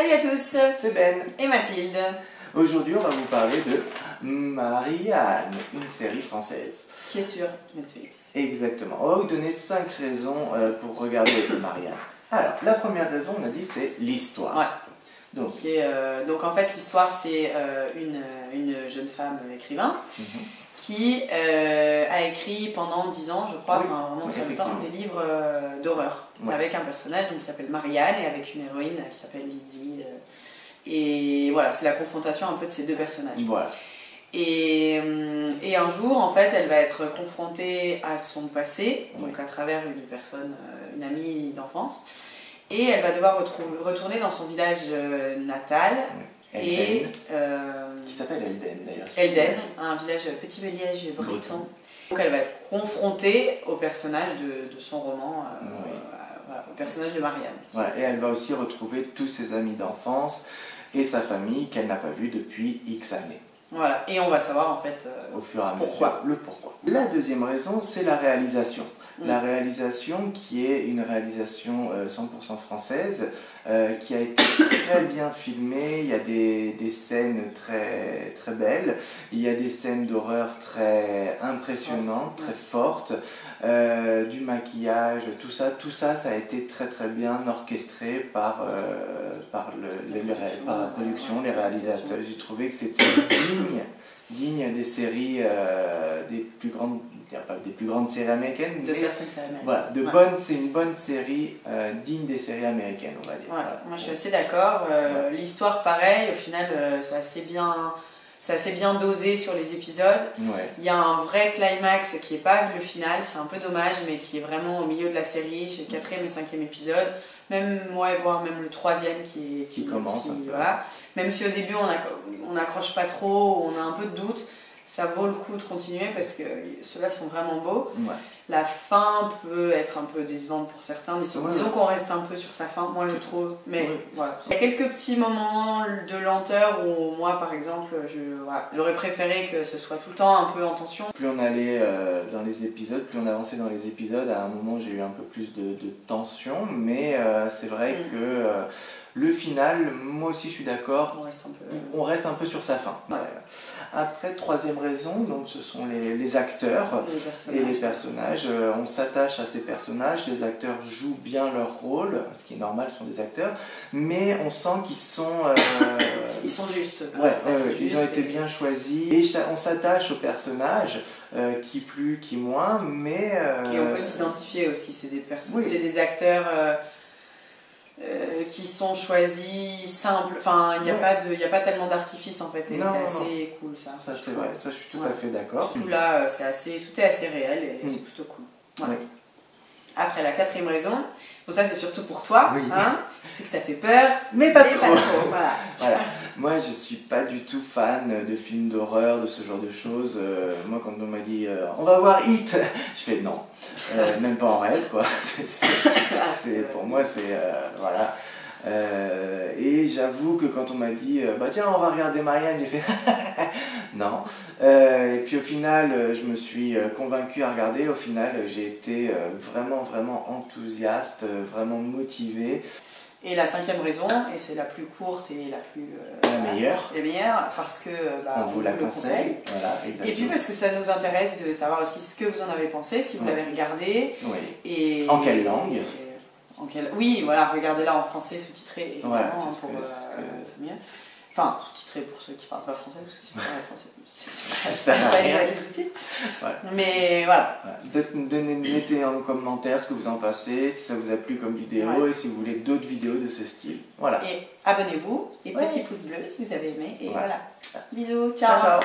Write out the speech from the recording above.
Salut à tous, c'est Ben et Mathilde. Aujourd'hui, on va vous parler de Marianne, une série française. Qui est sur Netflix. Exactement. On va vous donner 5 raisons pour regarder Marianne. Alors, la première raison, on a dit, c'est l'histoire. Ouais. Donc en fait, l'histoire, c'est une jeune femme écrivain qui a écrit pendant 10 ans, je crois, enfin vraiment très longtemps, des livres d'horreur. Avec un personnage qui s'appelle Marianne et avec une héroïne qui s'appelle Lydie. Et voilà, c'est la confrontation un peu de ces deux personnages. Voilà. Et un jour, en fait, elle va être confrontée à son passé, donc à travers une personne, une amie d'enfance, et elle va devoir retourner dans son village natal. Elden, qui s'appelle Elden d'ailleurs. Elden, un petit village breton. Donc elle va être confrontée au personnage de son roman, au personnage de Marianne. Voilà, et elle va aussi retrouver tous ses amis d'enfance et sa famille qu'elle n'a pas vue depuis X années. Voilà, et on va savoir en fait au fur et à mesure le pourquoi. La deuxième raison, c'est la réalisation. La réalisation qui est une réalisation 100% française, qui a été très bien filmée. Il y a des scènes très, très belles, il y a des scènes d'horreur très impressionnantes, très fortes, du maquillage, tout ça, ça a été très très bien orchestré par la production, les réalisateurs. J'ai trouvé que c'était digne des séries, des plus grandes séries américaines. De certaines séries américaines. Voilà, c'est une bonne série, digne des séries américaines, on va dire. Voilà. Moi je suis assez d'accord. L'histoire, pareil, au final, c'est assez bien dosé sur les épisodes. Il y a un vrai climax qui n'est pas le final, c'est un peu dommage, mais qui est vraiment au milieu de la série, chez le 4e et 5e épisode. Voire même le 3e qui commence. Voilà. Même si au début on n'accroche pas trop, on a un peu de doute, ça vaut le coup de continuer parce que ceux-là sont vraiment beaux. La fin peut être un peu décevante pour certains. Disons qu'on reste un peu sur sa fin, moi je trouve. Mais voilà. Il y a quelques petits moments de lenteur où moi par exemple, j'aurais préféré que ce soit tout le temps un peu en tension. Plus on allait dans les épisodes, plus on avançait dans les épisodes, à un moment j'ai eu un peu plus de tension, mais c'est vrai que le final, moi aussi je suis d'accord, on reste un peu sur sa fin. Après, troisième raison, donc ce sont les acteurs et les personnages. On s'attache à ces personnages, les acteurs jouent bien leur rôle, ce qui est normal, ce sont des acteurs, mais on sent qu'ils sont... ils sont justes. Ils ont été bien choisis, et on s'attache aux personnages, qui plus, qui moins, mais... Et on peut s'identifier aussi, c'est des acteurs... qui sont choisis simples, enfin il n'y a pas tellement d'artifice en fait, et c'est assez cool ça. Ça c'est vrai, ça je suis tout à fait d'accord. Tout là, tout est assez réel et c'est plutôt cool. Après, la 4e raison, ça c'est surtout pour toi, c'est que ça fait peur, mais pas trop. Voilà. Moi je suis pas du tout fan de films d'horreur, de ce genre de choses. Moi quand on m'a dit on va voir It, je fais non, même pas en rêve quoi. Pour moi c'est voilà. Et j'avoue que quand on m'a dit bah tiens on va regarder Marianne, j'ai fait non. Et puis au final je me suis convaincu à regarder. Au final j'ai été vraiment enthousiaste, vraiment motivé. Et la 5e raison, et c'est la plus courte et la meilleure, parce que on vous la conseille. Voilà, et puis parce que ça nous intéresse de savoir aussi ce que vous en avez pensé, si vous l'avez regardé. Et en quelle langue. Oui, voilà, regardez-la en français sous-titré. Voilà, c'est mieux. Enfin, sous-titré pour ceux qui ne parlent pas français, parce que si vous parlez français, c'est pas rien avec les sous-titres. Mais voilà. Mettez en commentaire ce que vous en pensez, si ça vous a plu comme vidéo et si vous voulez d'autres vidéos de ce style. Voilà. Et abonnez-vous et petit pouce bleu si vous avez aimé. Et voilà. Bisous, ciao.